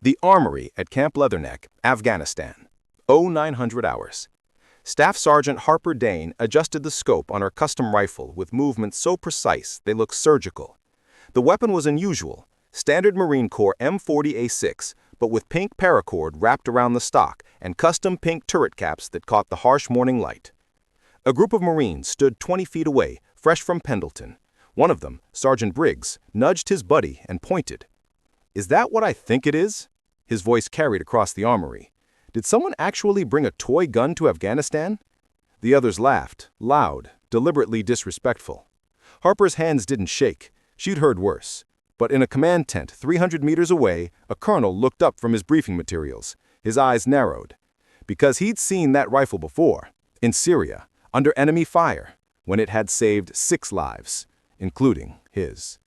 The armory at Camp Leatherneck, Afghanistan. 0900 hours. Staff Sergeant Harper Dane adjusted the scope on her custom rifle with movements so precise they looked surgical. The weapon was unusual, standard Marine Corps M40A6, but with pink paracord wrapped around the stock and custom pink turret caps that caught the harsh morning light. A group of Marines stood 20 feet away, fresh from Pendleton. One of them, Sergeant Briggs, nudged his buddy and pointed. "Is that what I think it is?" His voice carried across the armory. "Did someone actually bring a toy gun to Afghanistan?" The others laughed, loud, deliberately disrespectful. Harper's hands didn't shake. She'd heard worse. But in a command tent 300 meters away, a colonel looked up from his briefing materials. His eyes narrowed. Because he'd seen that rifle before, in Syria, under enemy fire, when it had saved 6 lives, including his.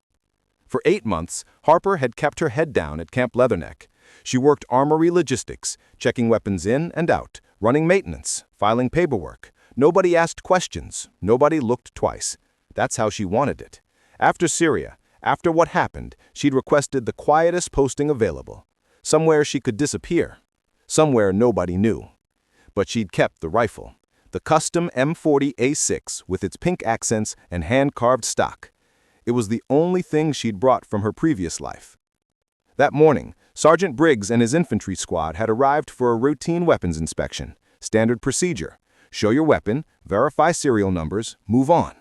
For 8 months, Harper had kept her head down at Camp Leatherneck. She worked armory logistics, checking weapons in and out, running maintenance, filing paperwork. Nobody asked questions. Nobody looked twice. That's how she wanted it. After Syria, after what happened, she'd requested the quietest posting available. Somewhere she could disappear. Somewhere nobody knew. But she'd kept the rifle. The custom M40A6 with its pink accents and hand-carved stock. It was the only thing she'd brought from her previous life. That morning, Sergeant Briggs and his infantry squad had arrived for a routine weapons inspection. Standard procedure. Show your weapon, verify serial numbers, move on.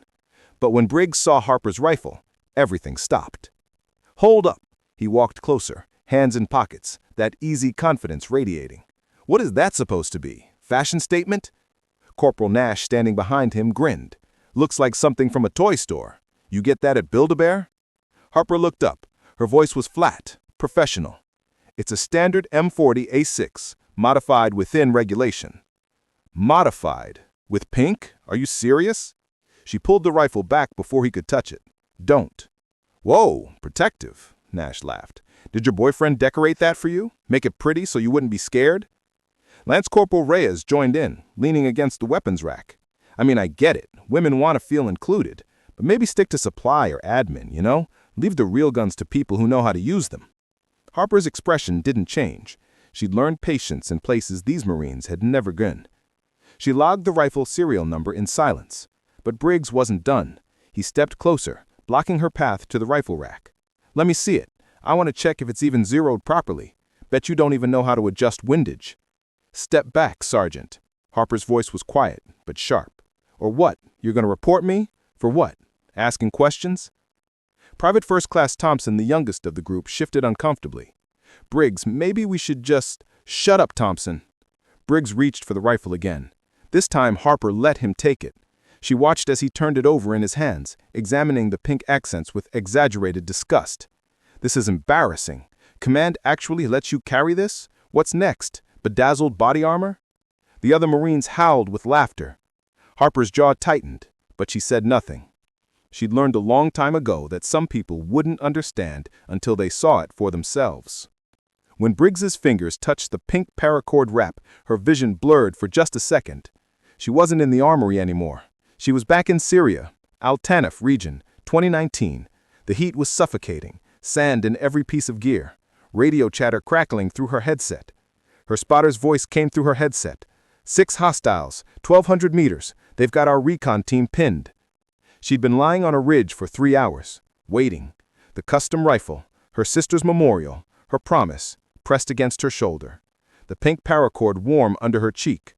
But when Briggs saw Harper's rifle, everything stopped. "Hold up." He walked closer, hands in pockets, that easy confidence radiating. "What is that supposed to be? Fashion statement?" Corporal Nash, standing behind him, grinned. "Looks like something from a toy store. You get that at Build-A-Bear?" Harper looked up. Her voice was flat, professional. "It's a standard M40A6, modified within regulation." "Modified? With pink? Are you serious?" She pulled the rifle back before he could touch it. "Don't." "Whoa, protective," Nash laughed. "Did your boyfriend decorate that for you? Make it pretty so you wouldn't be scared?" Lance Corporal Reyes joined in, leaning against the weapons rack. "I mean, I get it. Women want to feel included. But maybe stick to supply or admin, you know? Leave the real guns to people who know how to use them." Harper's expression didn't change. She'd learned patience in places these Marines had never been. She logged the rifle serial number in silence. But Briggs wasn't done. He stepped closer, blocking her path to the rifle rack. "Let me see it. I want to check if it's even zeroed properly. Bet you don't even know how to adjust windage." "Step back, Sergeant." Harper's voice was quiet, but sharp. "Or what? You're going to report me? For what? Asking questions?" Private First Class Thompson, the youngest of the group, shifted uncomfortably. "Briggs, maybe we should just—" "Shut up, Thompson." Briggs reached for the rifle again. This time Harper let him take it. She watched as he turned it over in his hands, examining the pink accents with exaggerated disgust. "This is embarrassing. Command actually lets you carry this? What's next? Bedazzled body armor?" The other Marines howled with laughter. Harper's jaw tightened, but she said nothing. She'd learned a long time ago that some people wouldn't understand until they saw it for themselves. When Briggs's fingers touched the pink paracord wrap, her vision blurred for just a second. She wasn't in the armory anymore. She was back in Syria, Al-Tanif region, 2019. The heat was suffocating, sand in every piece of gear, radio chatter crackling through her headset. Her spotter's voice came through her headset. 6 hostiles, 1,200 meters. They've got our recon team pinned." She'd been lying on a ridge for 3 hours, waiting. The custom rifle, her sister's memorial, her promise, pressed against her shoulder. The pink paracord warm under her cheek.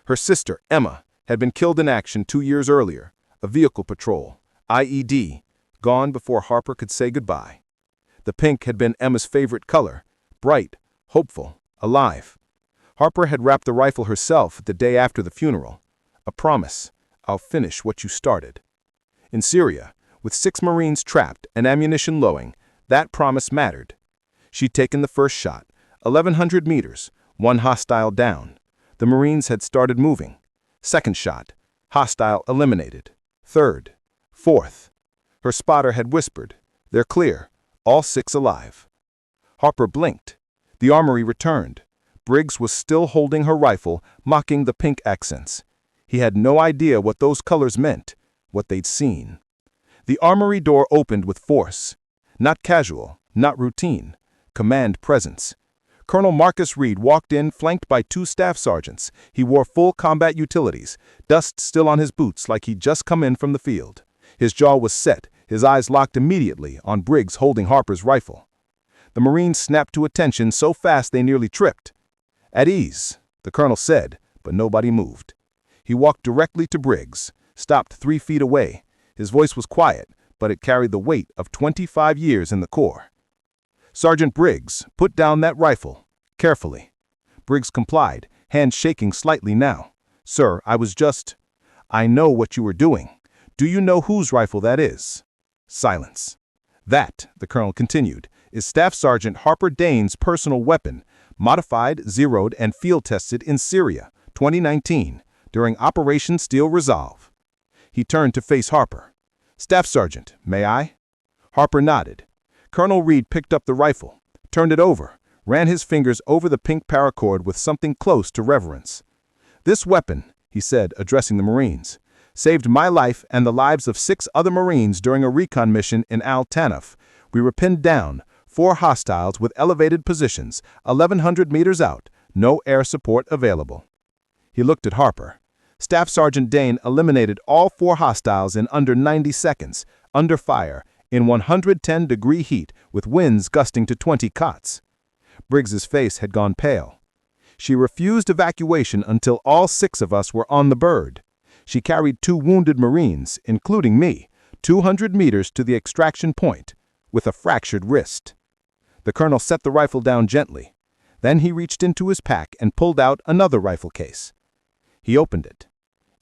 Her sister, Emma, had been killed in action 2 years earlier. A vehicle patrol, IED, gone before Harper could say goodbye. The pink had been Emma's favorite color, bright, hopeful, alive. Harper had wrapped the rifle herself the day after the funeral. A promise, "I'll finish what you started." In Syria, with 6 Marines trapped and ammunition lowing, that promise mattered. She'd taken the first shot, 1,100 meters, 1 hostile down. The Marines had started moving. Second shot, hostile eliminated. Third, fourth. Her spotter had whispered, "They're clear, all 6 alive." Harper blinked. The armory returned. Briggs was still holding her rifle, mocking the pink accents. He had no idea what those colors meant, what they'd seen. The armory door opened with force. Not casual, not routine. Command presence. Colonel Marcus Reed walked in, flanked by two staff sergeants. He wore full combat utilities, dust still on his boots like he'd just come in from the field. His jaw was set, his eyes locked immediately on Briggs holding Harper's rifle. The Marines snapped to attention so fast they nearly tripped. "At ease," the colonel said, but nobody moved. He walked directly to Briggs, stopped 3 feet away. His voice was quiet, but it carried the weight of 25 years in the Corps. "Sergeant Briggs, put down that rifle, carefully." Briggs complied, hands shaking slightly now. "Sir, I was just—" "I know what you were doing. Do you know whose rifle that is?" Silence. "That," the colonel continued, "is Staff Sergeant Harper Dane's personal weapon, modified, zeroed, and field-tested in Syria, 2019, during Operation Steel Resolve." He turned to face Harper. "Staff Sergeant, may I?" Harper nodded. Colonel Reed picked up the rifle, turned it over, ran his fingers over the pink paracord with something close to reverence. "This weapon," he said, addressing the Marines, "saved my life and the lives of 6 other Marines during a recon mission in Al-Tanaf. We were pinned down, 4 hostiles with elevated positions, 1,100 meters out, no air support available." He looked at Harper. Staff Sergeant Dane eliminated all 4 hostiles in under 90 seconds, under fire, in 110-degree heat, with winds gusting to 20 knots. Briggs's face had gone pale. "She refused evacuation until all 6 of us were on the bird. She carried 2 wounded Marines, including me, 200 meters to the extraction point, with a fractured wrist." The colonel set the rifle down gently. Then he reached into his pack and pulled out another rifle case. He opened it.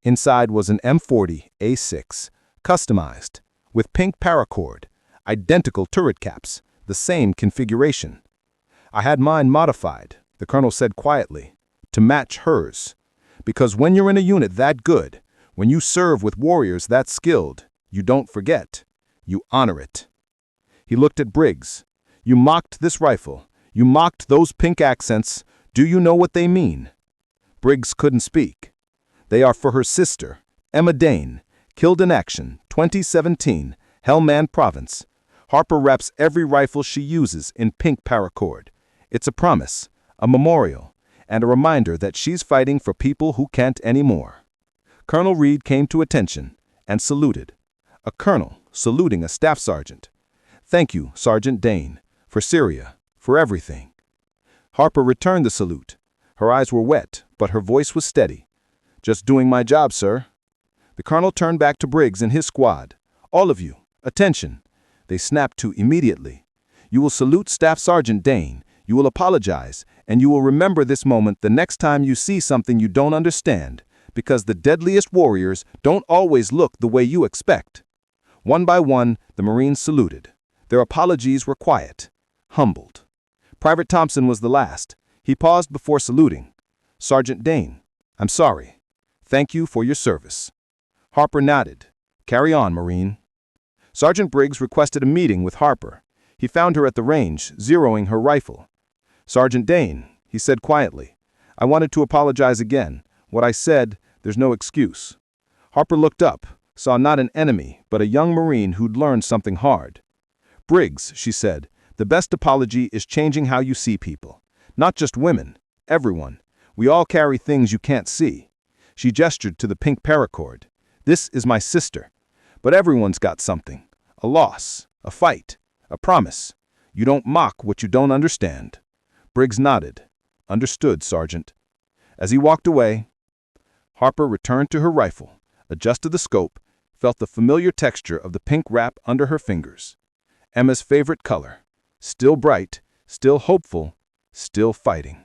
Inside was an M40 A6, customized, with pink paracord, identical turret caps, the same configuration. "I had mine modified," the colonel said quietly, "to match hers. Because when you're in a unit that good, when you serve with warriors that skilled, you don't forget. You honor it." He looked at Briggs. "You mocked this rifle. You mocked those pink accents. Do you know what they mean?" Briggs couldn't speak. "They are for her sister, Emma Dane, killed in action, 2017, Helmand Province. Harper wraps every rifle she uses in pink paracord. It's a promise, a memorial, and a reminder that she's fighting for people who can't anymore." Colonel Reed came to attention and saluted. A colonel saluting a staff sergeant. "Thank you, Sergeant Dane, for Syria, for everything." Harper returned the salute. Her eyes were wet, but her voice was steady. "Just doing my job, sir." The colonel turned back to Briggs and his squad. "All of you, attention." They snapped to immediately. "You will salute Staff Sergeant Dane, you will apologize, and you will remember this moment the next time you see something you don't understand, because the deadliest warriors don't always look the way you expect." One by one, the Marines saluted. Their apologies were quiet, humbled. Private Thompson was the last. He paused before saluting. "Sergeant Dane, I'm sorry. Thank you for your service." Harper nodded. "Carry on, Marine." Sergeant Briggs requested a meeting with Harper. He found her at the range, zeroing her rifle. "Sergeant Dane," he said quietly, "I wanted to apologize again. What I said, there's no excuse." Harper looked up, saw not an enemy, but a young Marine who'd learned something hard. "Briggs," she said, "the best apology is changing how you see people. Not just women, everyone. We all carry things you can't see." She gestured to the pink paracord. "This is my sister. But everyone's got something. A loss, a fight, a promise. You don't mock what you don't understand." Briggs nodded. "Understood, Sergeant." As he walked away, Harper returned to her rifle, adjusted the scope, felt the familiar texture of the pink wrap under her fingers. Emma's favorite color. Still bright, still hopeful, still fighting.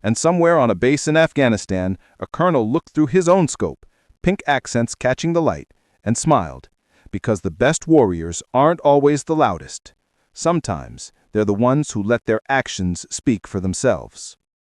And somewhere on a base in Afghanistan, a colonel looked through his own scope, pink accents catching the light, and smiled, because the best warriors aren't always the loudest. Sometimes they're the ones who let their actions speak for themselves.